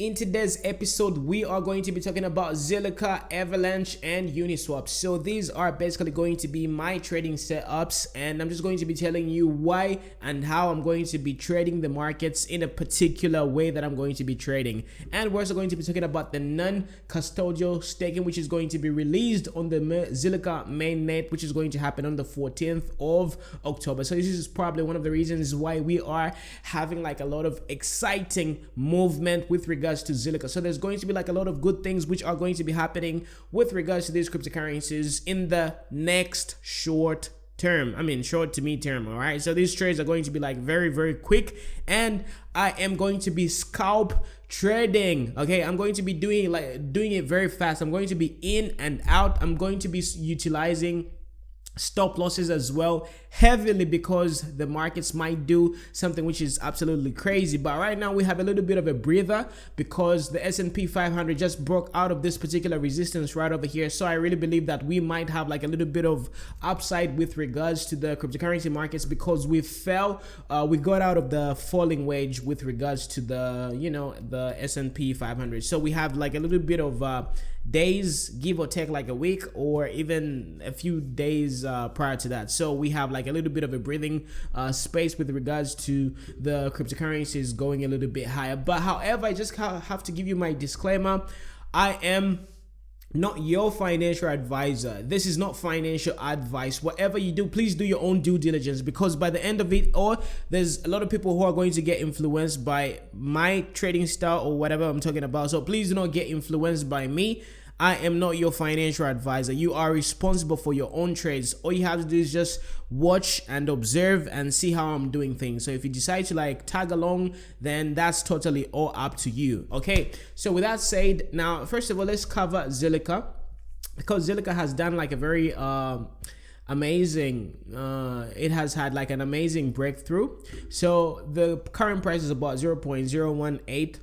In today's episode, we are going to be talking about Zilliqa, Avalanche, and Uniswap. So these are basically going to be my trading setups, and I'm just going to be telling you why and how I'm going to be trading the markets in a particular way that I'm going to be trading. And we're also going to be talking about the non-custodial staking, which is going to be released on the Zilliqa mainnet, which is going to happen on the 14th of October. So this is probably one of the reasons why we are having like a lot of exciting movement with regards to Zilliqa. So there's going to be like a lot of good things which are going to be happening with regards to these cryptocurrencies in the next short term. I mean short to mid term. All right, so these trades are going to be like very quick, and I am going to be scalp trading. Okay, I'm going to be doing it very fast. I'm going to be in and out. I'm going to be utilizing stop losses as well heavily, because the markets might do something which is absolutely crazy. But right now we have a little bit of a breather because the S&P 500 just broke out of this particular resistance right over here. So I really believe that we might have like a little bit of upside with regards to the cryptocurrency markets, because we got out of the falling wedge with regards to the the S&P 500. So we have like a little bit of days, give or take like a week or even a few days prior to that. So we have like a little bit of a breathing space with regards to the cryptocurrencies going a little bit higher. But however, I just have to give you my disclaimer. I am not your financial advisor. This is not financial advice. Whatever you do, please do your own due diligence, because by the end of it all, there's a lot of people who are going to get influenced by my trading style or whatever I'm talking about. So please do not get influenced by me. I am not your financial advisor. You are responsible for your own trades. All you have to do is just watch and observe and see how I'm doing things. So if you decide to like tag along, then that's totally all up to you. Okay, so with that said, now first of all, let's cover Zilliqa, because Zilliqa has done like a very amazing it has had like an amazing breakthrough. So the current price is about 0.018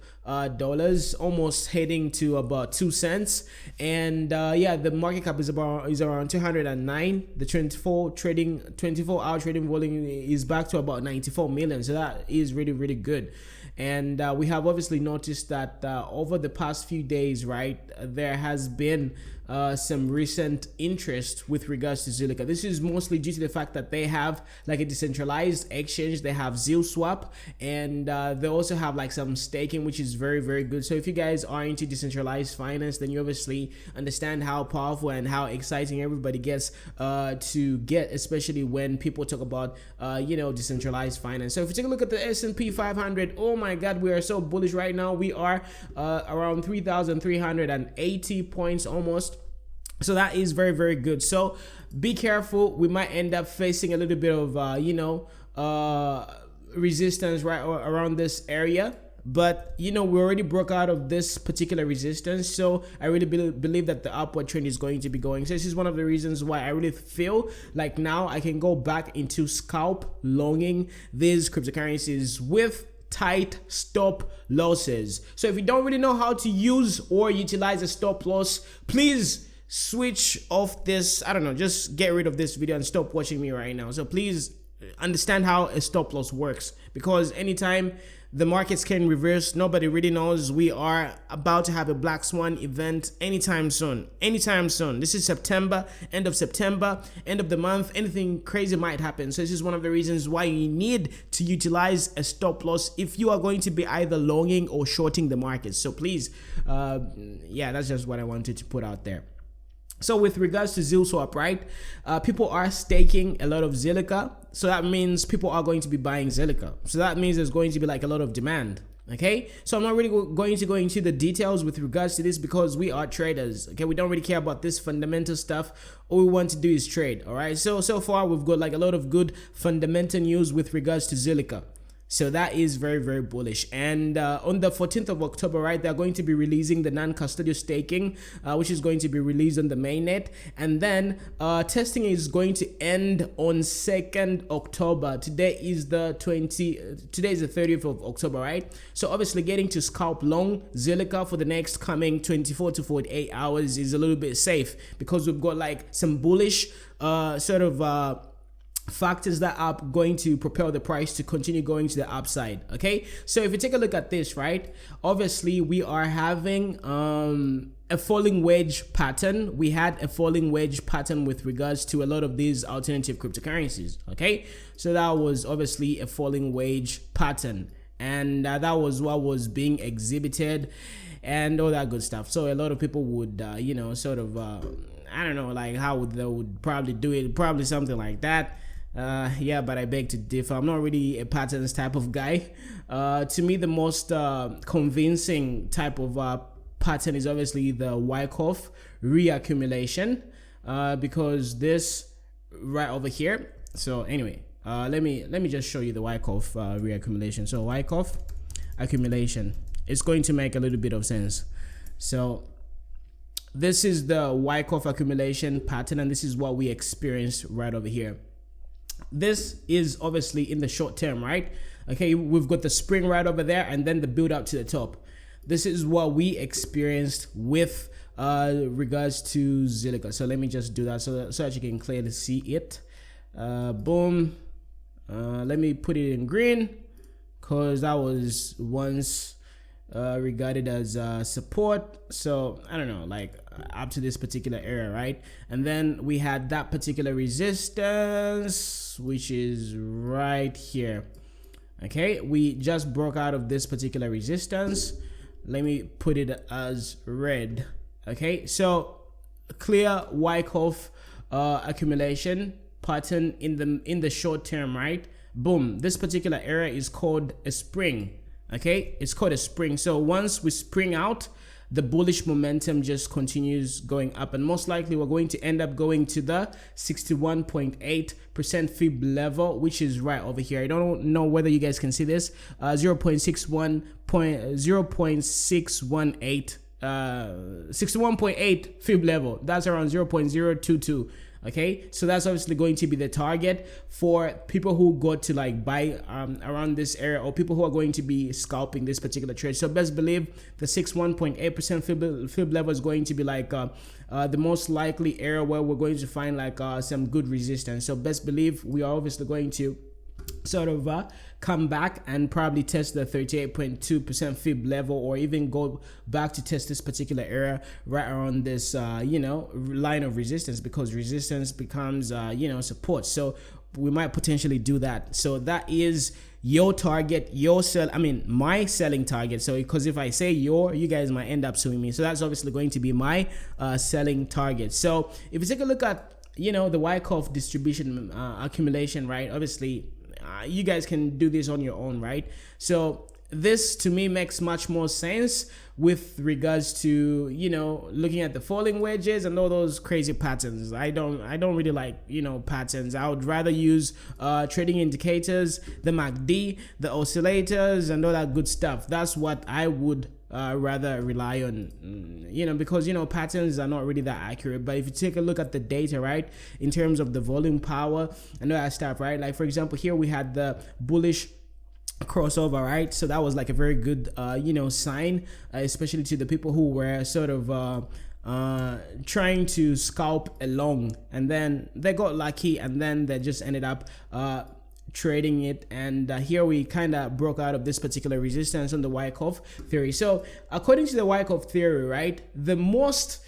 dollars, almost heading to about 2 cents, and yeah, the market cap is around 209. The 24-hour trading volume is back to about 94 million. So that is really good. And we have obviously noticed that over the past few days, right, there has been some recent interest with regards to Zilliqa. This is mostly due to the fact that they have like a decentralized exchange. They have Zilswap, and they also have like some staking, which is very good. So if you guys are into decentralized finance, then you obviously understand how powerful and how exciting everybody gets to get, especially when people talk about decentralized finance. So if you take a look at the S&P 500, oh my god, we are so bullish right now. We are around 3,380 points almost. So that is very good. So be careful. We might end up facing a little bit of resistance right around this area, but we already broke out of this particular resistance. So I really believe that the upward trend is going to be going. So this is one of the reasons why I really feel like now I can go back into scalp longing these cryptocurrencies with tight stop losses. So if you don't really know how to use or utilize a stop loss, please switch off this, I don't know, just get rid of this video and stop watching me right now. So please understand how a stop loss works, because anytime the markets can reverse, nobody really knows. We are about to have a black swan event anytime soon. This is September, end of September, end of the month. Anything crazy might happen. So this is one of the reasons why you need to utilize a stop loss if you are going to be either longing or shorting the market. So please, yeah, that's just what I wanted to put out there. So with regards to Zilswap, right, people are staking a lot of Zilliqa. So that means people are going to be buying Zilliqa. So that means there's going to be like a lot of demand. Okay, so I'm not really going to go into the details with regards to this, because we are traders. Okay, we don't really care about this fundamental stuff. All we want to do is trade. All right, so far we've got like a lot of good fundamental news with regards to Zilliqa. So that is very bullish. And on the 14th of October, right, they're going to be releasing the non-custodial staking, which is going to be released on the mainnet. And then testing is going to end on 2nd October. Today is the 30th of October, right? So obviously getting to scalp long Zilliqa for the next coming 24 to 48 hours is a little bit safe, because we've got like some bullish factors that are going to propel the price to continue going to the upside. Okay, so if you take a look at this, right, obviously we are having a falling wedge pattern. We had a falling wedge pattern with regards to a lot of these alternative cryptocurrencies. Okay, so that was obviously a falling wedge pattern, and that was what was being exhibited and all that good stuff. So a lot of people would you know, sort of I don't know, like how they would probably do it, probably something like that. Yeah, but I beg to differ. I'm not really a patterns type of guy. To me, the most convincing type of pattern is obviously the wyckoff reaccumulation, because this right over here. So anyway, let me just show you the wyckoff reaccumulation. So wyckoff accumulation, it's going to make a little bit of sense. So this is the wyckoff accumulation pattern, and this is what we experienced right over here. This is obviously in the short term, right? Okay, we've got the spring right over there, and then the build up to the top. This is what we experienced with regards to Zilliqa. So let me just do that so that you can clearly see it. Boom. Let me put it in green, because that was once regarded as support. So I don't know, like up to this particular area, right? And then we had that particular resistance, which is right here. Okay, we just broke out of this particular resistance. Let me put it as red. Okay, so clear wyckoff accumulation pattern in the short term, right? Boom, this particular area is called a spring. Okay, it's called a spring. So once we spring out, the bullish momentum just continues going up, and most likely we're going to end up going to the 61.8% fib level, which is right over here. I don't know whether you guys can see this. 61.8 fib level. That's around 0.022. Okay, so that's obviously going to be the target for people who got to like buy around this area, or people who are going to be scalping this particular trade. So best believe the 61.8% fib level is going to be like the most likely area where we're going to find like some good resistance. So best believe we are obviously going to sort of come back and probably test the 38.2% fib level, or even go back to test this particular area right around this you know, line of resistance, because resistance becomes you know, support. So we might potentially do that. So that is your target, your sell, I mean my selling target. So because if I say you guys might end up suing me. So that's obviously going to be my selling target. So if you take a look at, you know, the wyckoff distribution accumulation, right, obviously you guys can do this on your own, right? So this to me makes much more sense with regards to, you know, looking at the falling wedges and all those crazy patterns. I don't really like, you know, patterns. I would rather use trading indicators, the MACD, the oscillators, and all that good stuff. That's what I would rather rely on, you know, because, you know, patterns are not really that accurate. But if you take a look at the data, right, in terms of the volume power and all that stuff, right, like for example here we had the bullish crossover, right? So that was like a very good you know, sign, especially to the people who were sort of trying to scalp along, and then they got lucky, and then they just ended up trading it. And here we kind of broke out of this particular resistance on the wyckoff theory. So according to the wyckoff theory, right, the most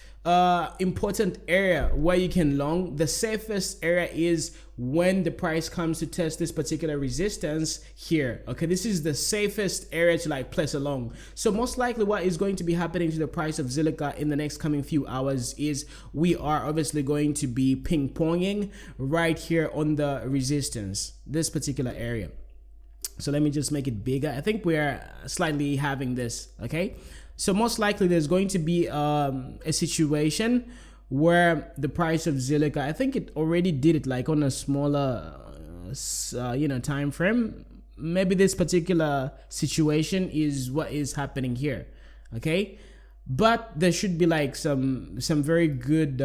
important area where you can long, the safest area is when the price comes to test this particular resistance here. Okay, this is the safest area to like place along. So most likely what is going to be happening to the price of Zilliqa in the next coming few hours is we are obviously going to be ping-ponging right here on the resistance, this particular area. So let me just make it bigger. I think we're slightly having this. Okay, so most likely there's going to be a situation where the price of Zilliqa, I think it already did it like on a smaller you know, time frame. Maybe this particular situation is what is happening here. Okay, but there should be like some very good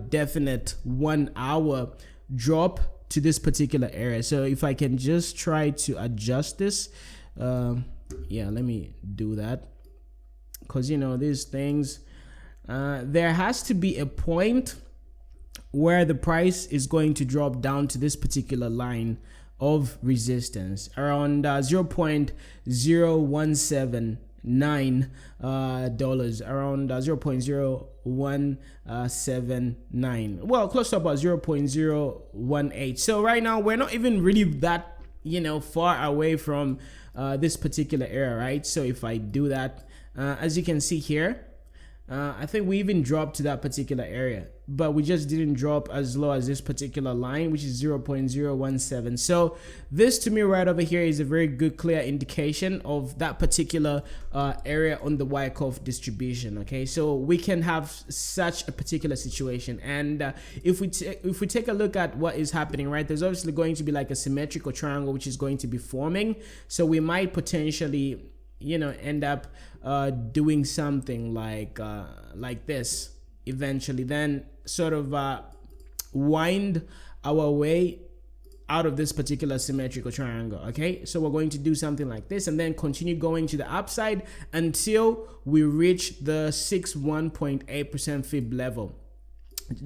definite 1 hour drop to this particular area. So if I can just try to adjust this, yeah, let me do that, because you know these things, there has to be a point where the price is going to drop down to this particular line of resistance around 0.0179 dollars, around 0.0179, well, close to about 0.018. So right now we're not even really that, you know, far away from this particular area, right? So if I do that, as you can see here, I think we even dropped to that particular area, but we just didn't drop as low as this particular line, which is 0.017. So this to me right over here is a very good clear indication of that particular area on the wyckoff distribution. Okay, so we can have such a particular situation, and if we take a look at what is happening, right, there's obviously going to be like a symmetrical triangle which is going to be forming. So we might potentially, you know, end up doing something like this eventually, then sort of wind our way out of this particular symmetrical triangle. Okay, so we're going to do something like this and then continue going to the upside until we reach the 61.8% fib level,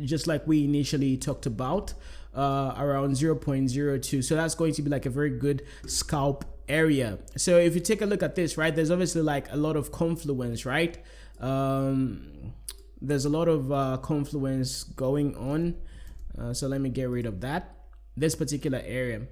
just like we initially talked about, around 0.02. So that's going to be like a very good scalp area. So if you take a look at this, right, there's obviously like a lot of confluence, right? There's a lot of confluence going on. So let me get rid of that. This particular area,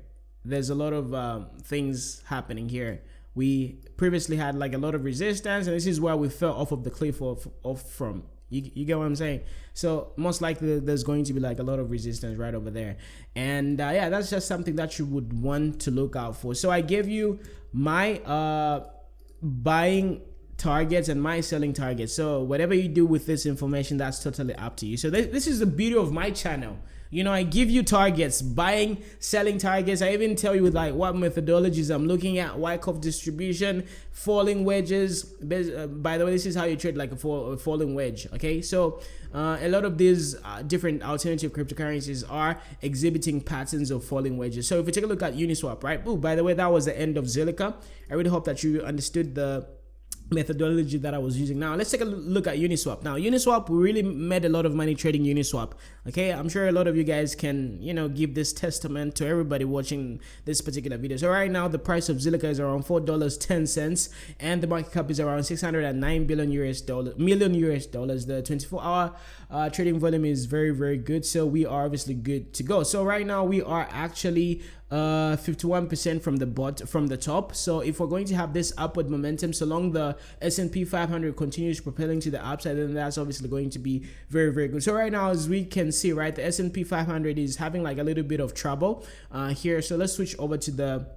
there's a lot of things happening here. We previously had like a lot of resistance, and this is where we fell off of the cliff off from. You get what I'm saying? So most likely there's going to be like a lot of resistance right over there, and yeah, that's just something that you would want to look out for. So I gave you my buying targets and my selling targets. So whatever you do with this information, that's totally up to you. So this is the beauty of my channel. You know, I give you targets, buying, selling targets. I even tell you like what methodologies I'm looking at, wyckoff distribution, falling wedges. By the way, this is how you trade like a falling wedge. Okay, so a lot of these different alternative cryptocurrencies are exhibiting patterns of falling wedges. So if you take a look at Uniswap, right? Oh, by the way, that was the end of Zilliqa. I really hope that you understood the methodology that I was using. Now let's take a look at Uniswap. Now Uniswap, we really made a lot of money trading Uniswap. Okay, I'm sure a lot of you guys can, you know, give this testament to everybody watching this particular video. So right now the price of Zilliqa is around $4.10, and the market cap is around 609 million US dollars. The 24-hour trading volume is very good, so we are obviously good to go. So right now we are actually 51% from the top. So if we're going to have this upward momentum, so long the S&P 500 continues propelling to the upside, then that's obviously going to be very good. So right now, as we can see, right, the S&P 500 is having like a little bit of trouble here. So let's switch over to the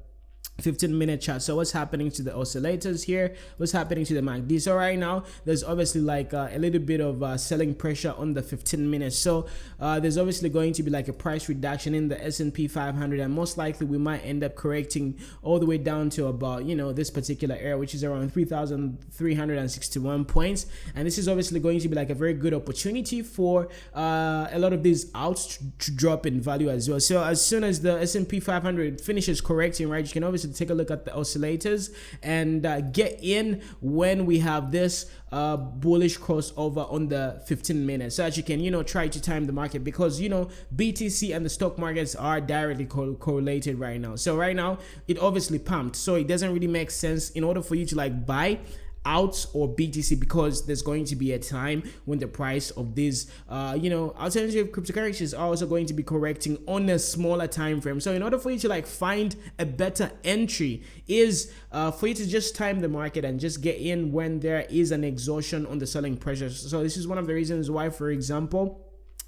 15-minute chart. So what's happening to the oscillators here? What's happening to the MACD? So right now there's obviously like a little bit of selling pressure on the 15 minutes. So there's obviously going to be like a price reduction in the S&P 500, and most likely we might end up correcting all the way down to about, you know, this particular area, which is around 3,361 points. And this is obviously going to be like a very good opportunity for a lot of these outs to drop in value as well. So as soon as the S&P 500 finishes correcting, right, you can obviously take a look at the oscillators and get in when we have this bullish crossover on the 15 minutes, so that you can, you know, try to time the market, because, you know, BTC and the stock markets are directly correlated right now. So right now it obviously pumped, so it doesn't really make sense in order for you to like buy outs or BTC, because there's going to be a time when the price of these you know, alternative cryptocurrencies are also going to be correcting on a smaller time frame. So in order for you to like find a better entry is for you to just time the market and just get in when there is an exhaustion on the selling pressure. So this is one of the reasons why, for example,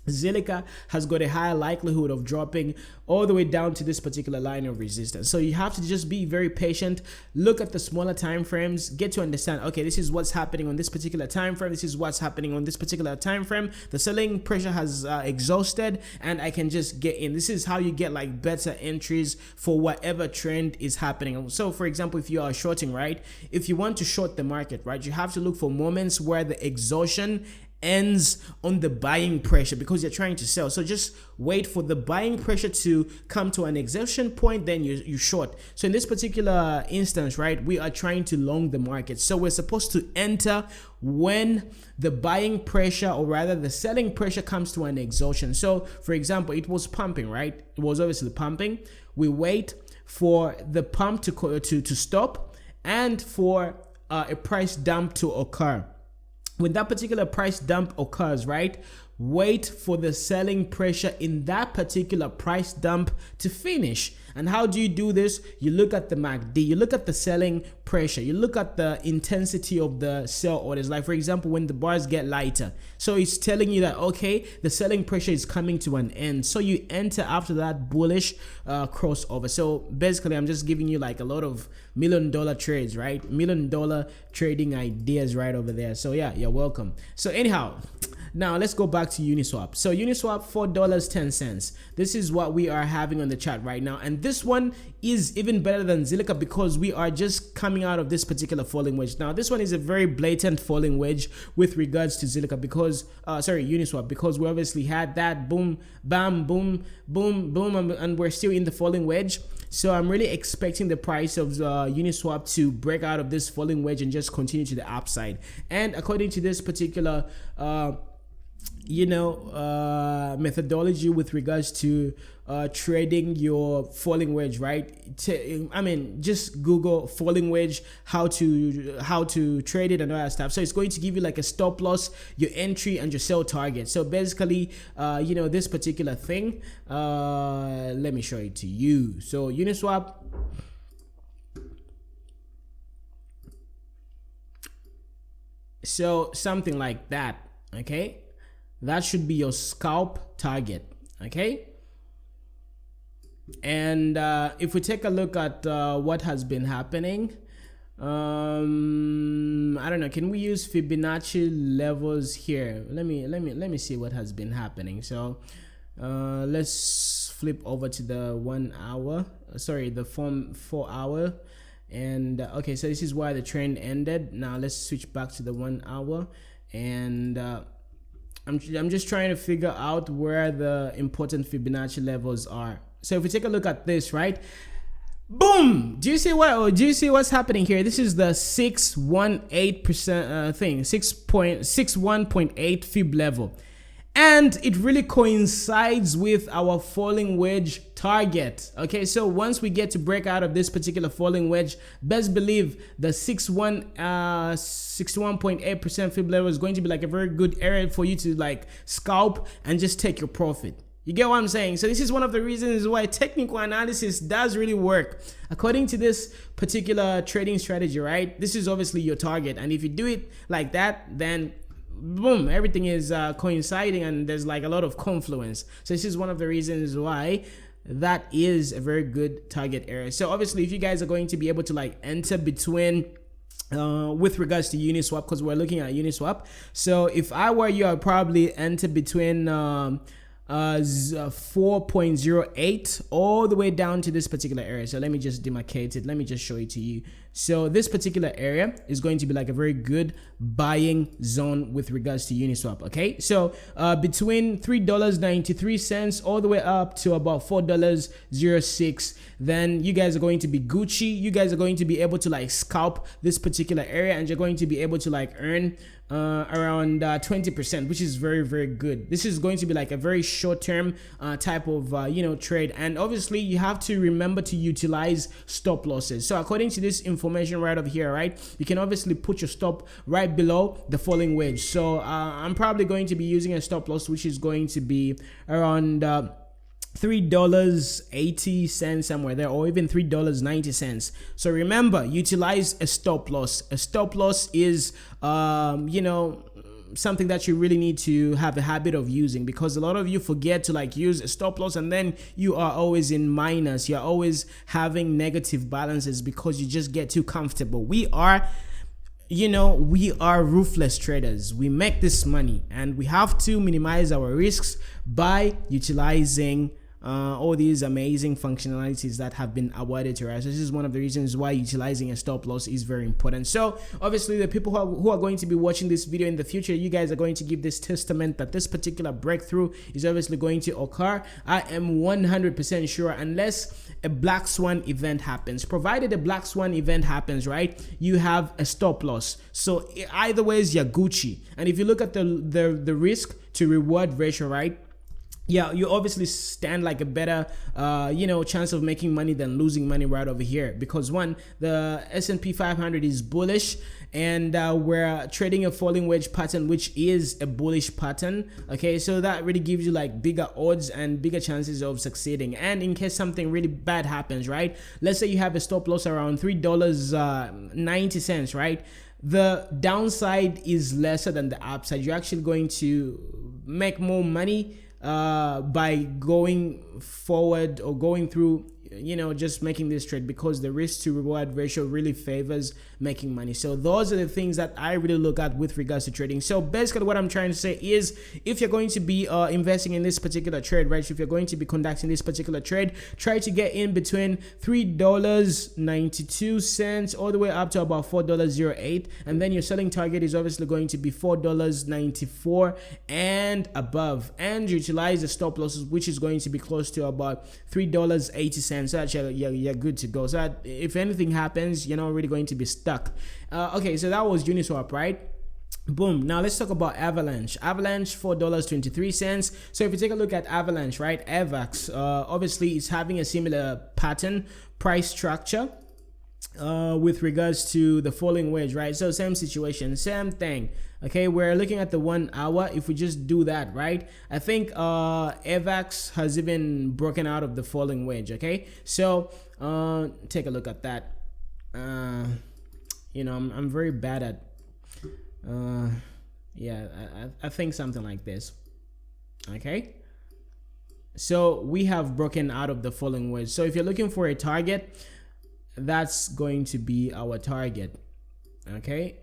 Zilliqa has got a higher likelihood of dropping all the way down to this particular line of resistance. So you have to just be very patient, look at the smaller time frames, get to understand, okay, this is what's happening on this particular time frame, this is what's happening on this particular time frame. The selling pressure has exhausted, and I can just get in. This is how you get like better entries for whatever trend is happening. So for example, if you are shorting, right, if you want to short the market, right, you have to look for moments where the exhaustion ends on the buying pressure because you're trying to sell. So just wait for the buying pressure to come to an exhaustion point, then you short. So in this particular instance, right, we are trying to long the market. So we're supposed to enter when the buying pressure, or rather the selling pressure, comes to an exhaustion. So for example, it was pumping, right? It was obviously pumping. We wait for the pump to stop and for a price dump to occur. When that particular price dump occurs, right, wait for the selling pressure in that particular price dump to finish. And how do you do this? You look at the MACD, you look at the selling pressure, you look at the intensity of the sell orders. Like for example, when the bars get lighter, so it's telling you that, okay, the selling pressure is coming to an end. So you enter after that bullish crossover. So basically, I'm just giving you like a lot of $1 million trades, right? $1 million trading ideas right over there. So yeah, you're welcome. So anyhow, now let's go back to Uniswap. So Uniswap, $4.10. This is what we are having on the chart right now. And this one is even better than Zilliqa because we are just coming out of this particular falling wedge. Now this one is a very blatant falling wedge with regards to Zilliqa because, Uniswap, because we obviously had that boom, bam, boom, boom, boom, and we're still in the falling wedge. So I'm really expecting the price of Uniswap to break out of this falling wedge and just continue to the upside. And according to this particular methodology with regards to trading your falling wedge, right? I mean, just Google falling wedge, how to trade it and all that stuff. So it's going to give you like a stop loss, your entry, and your sell target. So basically, this particular thing, let me show it to you. So Uniswap, so something like that, okay? That should be your scalp target, okay? And if we take a look at what has been happening, I don't know, can we use Fibonacci levels here? Let me see what has been happening. So let's flip over to the 1 hour, the 4 hour. And okay, so this is why the trend ended. Now let's switch back to the 1 hour, and I'm just trying to figure out where the important Fibonacci levels are. So if we take a look at this, right? Boom! Do you see what's happening here? This is the 618% thing, 6.61.8 fib level. And it really coincides with our falling wedge target. Okay, so once we get to break out of this particular falling wedge, best believe the 61.8% fib level is going to be like a very good area for you to like scalp and just take your profit. You get what I'm saying? So this is one of the reasons why technical analysis does really work. According to this particular trading strategy, right? This is obviously your target. And if you do it like that, then boom, everything is coinciding and there's like a lot of confluence. So this is one of the reasons why that is a very good target area. So obviously, if you guys are going to be able to like enter between with regards to Uniswap, because we're looking at Uniswap. So if I were you, I'd probably enter between 4.08 all the way down to this particular area. So let me just demarcate it. Let me just show it to you. So this particular area is going to be like a very good buying zone with regards to Uniswap. Okay, so between $3.93 all the way up to about $4.06, then you guys are going to be Gucci. You guys are going to be able to like scalp this particular area, and you're going to be able to like earn around 20%, which is very, very good. This is going to be like a very short-term type of trade, and obviously you have to remember to utilize stop losses. So according to this information right over here, right, you can obviously put your stop right below the falling wedge. So I'm probably going to be using a stop loss which is going to be around $3.80 somewhere there, or even $3.90. So remember, utilize a stop loss. A stop loss is something that you really need to have a habit of using, because a lot of you forget to like use a stop loss, and then you are always in minus. You're always having negative balances because you just get too comfortable. We are ruthless traders. We make this money, and we have to minimize our risks by utilizing all these amazing functionalities that have been awarded to us. This is one of the reasons why utilizing a stop loss is very important. So obviously the people who are going to be watching this video in the future, you guys are going to give this testament that this particular breakthrough is obviously going to occur. I am 100% sure, unless a black swan event happens. Provided a black swan event happens, right, you have a stop loss. So either ways, you're Gucci. And if you look at the risk to reward ratio, right, yeah, you obviously stand like a better chance of making money than losing money right over here, because one, the S&P 500 is bullish, and we're trading a falling wedge pattern, which is a bullish pattern. Okay, so that really gives you like bigger odds and bigger chances of succeeding. And in case something really bad happens, right, let's say you have a stop loss around $3.90, right, the downside is lesser than the upside. You're actually going to make more money by going forward or going through, just making this trade, because the risk to reward ratio really favors making money. So those are the things that I really look at with regards to trading. So basically what I'm trying to say is, if you're going to be investing in this particular trade, right, so if you're going to be conducting this particular trade, try to get in between $3.92 all the way up to about $4.08, and then your selling target is obviously going to be $4.94 and above, and utilize the stop losses, which is going to be close to about $3.80. So that you're good to go. So that if anything happens, you're not really going to be stuck. Okay, so that was Uniswap, right? Boom. Now let's talk about Avalanche. Avalanche, $4.23. So if you take a look at Avalanche, right, Avax, obviously it's having a similar pattern, price structure, with regards to the falling wedge, right? So same situation, same thing. Okay, we're looking at the 1 hour. If we just do that, right, I think Avax has even broken out of the falling wedge. Okay, so take a look at that. I'm very bad at I think something like this. Okay, so we have broken out of the falling wedge. So if you're looking for a target, that's going to be our target. Okay,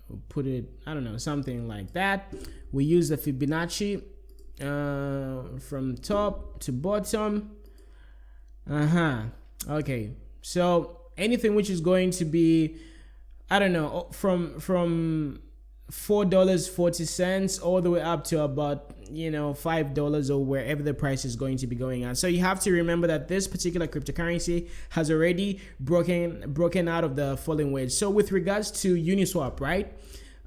we'll put it, I don't know, something like that. We use the Fibonacci from top to bottom. Okay, so anything which is going to be, I don't know, from $4.40 all the way up to about $5 or wherever the price is going to be going at. So you have to remember that this particular cryptocurrency has already broken out of the falling wedge. So with regards to Uniswap, right,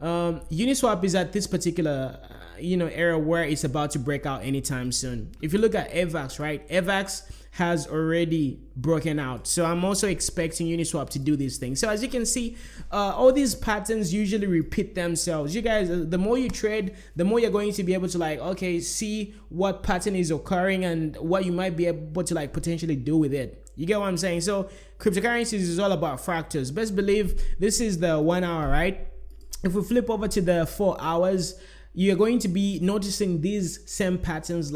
Uniswap is at this particular era where it's about to break out anytime soon. If you look at Avax, right, Avax has already broken out. So I'm also expecting Uniswap to do these things. So as you can see, all these patterns usually repeat themselves. You guys, the more you trade, the more you're going to be able to see what pattern is occurring and what you might be able to potentially do with it. You get what I'm saying? So cryptocurrencies is all about fractals. Best believe this is the 1 hour, right? If we flip over to the 4 hours, you're going to be noticing these same patterns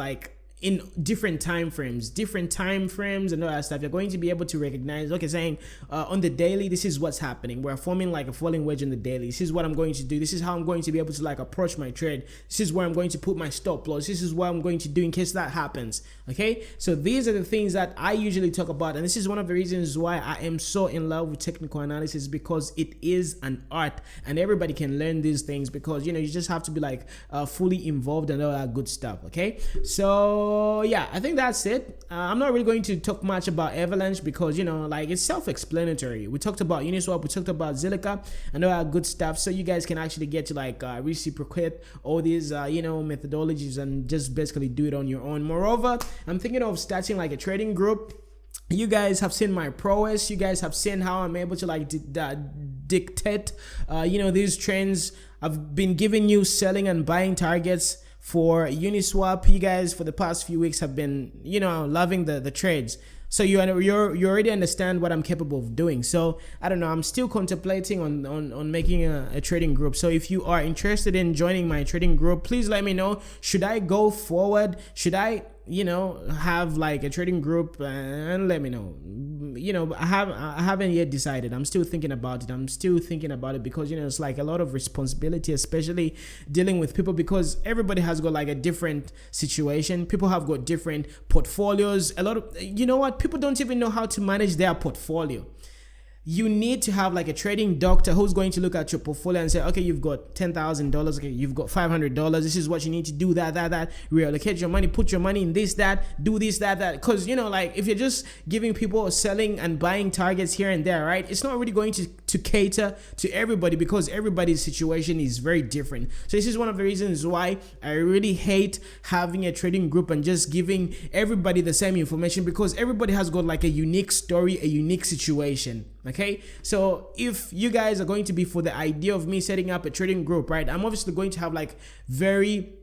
in different time frames and all that stuff. You're going to be able to recognize, okay, saying on the daily, this is what's happening. We're forming like a falling wedge on the daily. This is what I'm going to do. This is how I'm going to be able to approach my trade. This is where I'm going to put my stop loss. This is what I'm going to do in case that happens. Okay, so these are the things that I usually talk about, and this is one of the reasons why I am so in love with technical analysis, because it is an art and everybody can learn these things, because you just have to be fully involved and all that good stuff. Okay, so yeah, I think that's it. I'm not really going to talk much about Avalanche because it's self-explanatory. We talked about Uniswap, we talked about Zilliqa and all that good stuff, so you guys can actually get to reciprocate all these methodologies and just basically do it on your own. Moreover, I'm thinking of starting a trading group. You guys have seen my prowess. You guys have seen how I'm able to dictate these trends. I've been giving you selling and buying targets for Uniswap. You guys for the past few weeks have been loving the trades. So you already understand what I'm capable of doing. So I don't know, I'm still contemplating on making a trading group. So if you are interested in joining my trading group, please let me know. Should I go forward? Should I, you know, have like a trading group? And let me know. You know, I haven't yet decided. I'm still thinking about it. Because, you know, it's like a lot of responsibility, especially dealing with people, because everybody has got like a different situation. People have got different portfolios. A lot of, you know what, people don't even know how to manage their portfolio. You need to have like a trading doctor who's going to look at your portfolio and say, okay, you've got $10,000, okay, you've got $500. This is what you need to do, that, reallocate your money, put your money in this, that, do this, that. Because, you know, like if you're just giving people selling and buying targets here and there, right, it's not really going to cater to everybody, because everybody's situation is very different. So this is one of the reasons why I really hate having a trading group and just giving everybody the same information, because everybody has got like a unique story, a unique situation. Okay, so if you guys are going to be for the idea of me setting up a trading group, right, I'm obviously going to have like very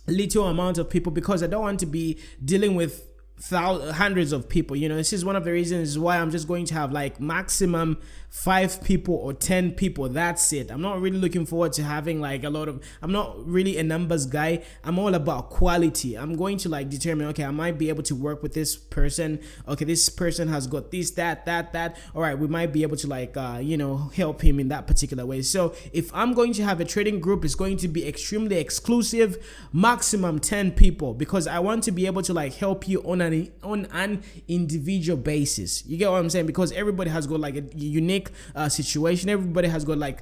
little amount of people, because I don't want to be dealing with hundreds of people. You know, this is one of the reasons why I'm just going to have like maximum 5 people or 10 people. That's it. I'm not really looking forward to having like a lot of, I'm not really a numbers guy. I'm all about quality. I'm going to like determine, okay, I might be able to work with this person. Okay, this person has got this, that. All right, we might be able to like, you know, help him in that particular way. So if I'm going to have a trading group, it's going to be extremely exclusive, maximum 10 people, because I want to be able to like help you on an individual basis. You get what I'm saying? Because everybody has got like a unique situation. Everybody has got like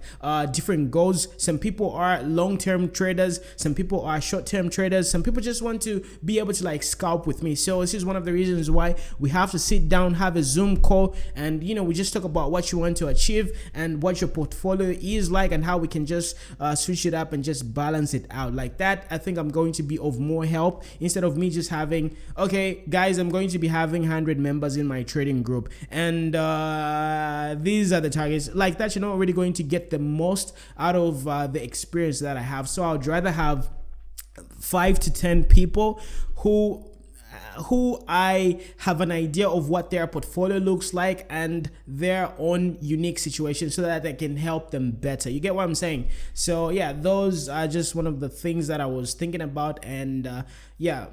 different goals. Some people are long-term traders, some people are short-term traders, some people just want to be able to like scalp with me. So this is one of the reasons why we have to sit down, have a Zoom call, and you know, we just talk about what you want to achieve and what your portfolio is like, and how we can just switch it up and just balance it out like that. I think I'm going to be of more help, instead of me just having, okay guys, I'm going to be having 100 members in my trading group, and these are the targets. Like that, you're not really going to get the most out of the experience that I have. So I'd rather have 5 to 10 people who I have an idea of what their portfolio looks like and their own unique situation, so that I can help them better. You get what I'm saying? So yeah, those are just one of the things that I was thinking about. And yeah,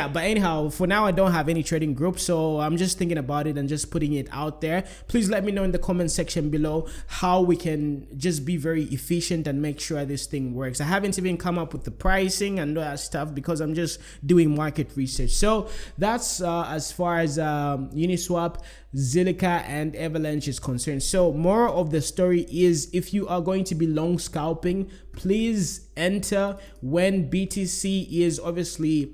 but anyhow, for now I don't have any trading group, so I'm just thinking about it and just putting it out there. Please let me know in the comment section below how we can just be very efficient and make sure this thing works. I haven't even come up with the pricing and all that stuff, because I'm just doing market research. So that's as far as Uniswap, Zilliqa and Avalanche is concerned. So more of the story is, if you are going to be long scalping, please enter when BTC is obviously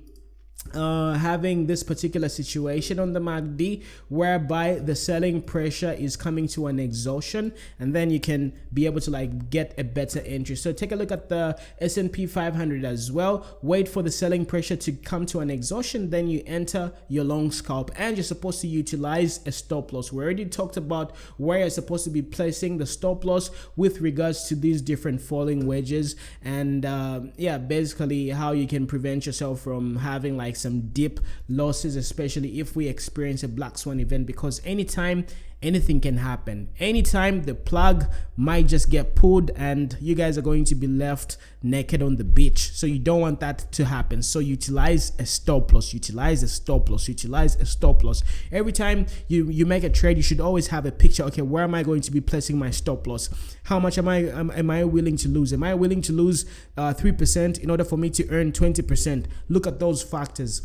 having this particular situation on the MACD, whereby the selling pressure is coming to an exhaustion, and then you can be able to like get a better entry. So take a look at the S&P 500 as well. Wait for the selling pressure to come to an exhaustion, then you enter your long scalp, and you're supposed to utilize a stop loss. We already talked about where you're supposed to be placing the stop loss with regards to these different falling wedges, and yeah, basically how you can prevent yourself from having like some deep losses, especially if we experience a black swan event, because anytime anything can happen. Anytime the plug might just get pulled and you guys are going to be left naked on the beach. So you don't want that to happen. So utilize a stop loss, utilize a stop loss, utilize a stop loss. Every time you make a trade, you should always have a picture. Okay, where am I going to be placing my stop loss? How much am I willing to lose? Am I willing to lose 3% in order for me to earn 20%? Look at those factors.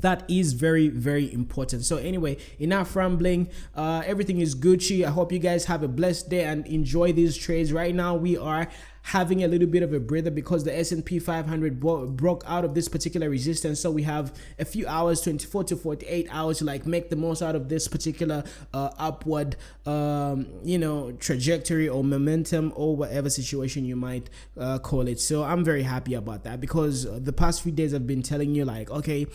That is very, very important. So anyway, enough rambling. Everything is Gucci. I hope you guys have a blessed day and enjoy these trades. Right now we are having a little bit of a breather because the S&P 500 broke out of this particular resistance. So we have a few hours, 24 to 48 hours to like make the most out of this particular upward trajectory or momentum or whatever situation you might call it. So I'm very happy about that, because the past few days I've been telling you like, okay,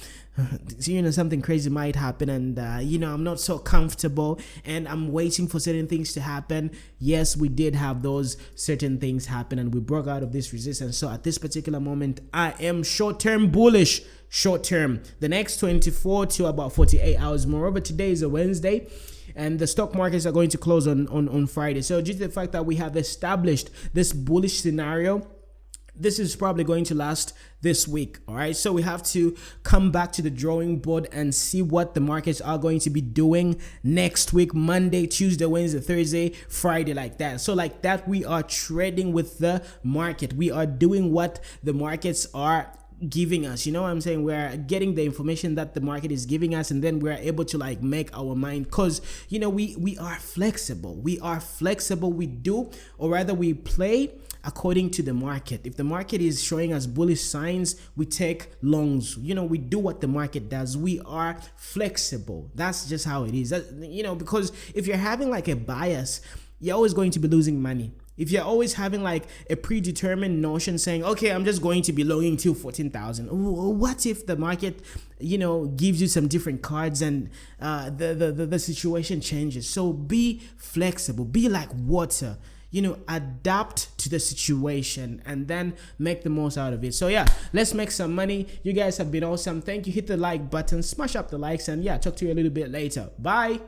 something crazy might happen, and I'm not so comfortable and I'm waiting for certain things to happen. Yes, we did have those certain things happen, and we broke out of this resistance. So at this particular moment, I am short-term bullish. Short-term, the next 24 to about 48 hours. Moreover, today is a Wednesday, and the stock markets are going to close on Friday. So due to the fact that we have established this bullish scenario, this is probably going to last this week. All right, so we have to come back to the drawing board and see what the markets are going to be doing next week, Monday, Tuesday, Wednesday, Thursday, Friday, like that. So like that, we are trading with the market. We are doing what the markets are giving us, you know what I'm saying? We're getting the information that the market is giving us, and then we're able to like make our mind, because you know we are flexible. We do, or rather we play according to the market. If the market is showing us bullish signs, we take longs. You know, we do what the market does. We are flexible. That's just how it is. You know, because if you're having like a bias, you're always going to be losing money. If you're always having like a predetermined notion saying, okay, I'm just going to be longing till 14,000. What if the market, you know, gives you some different cards and the situation changes? So be flexible, be like water, you know, adapt to the situation and then make the most out of it. So yeah, let's make some money. You guys have been awesome. Thank you. Hit the like button, smash up the likes, and yeah, talk to you a little bit later. Bye.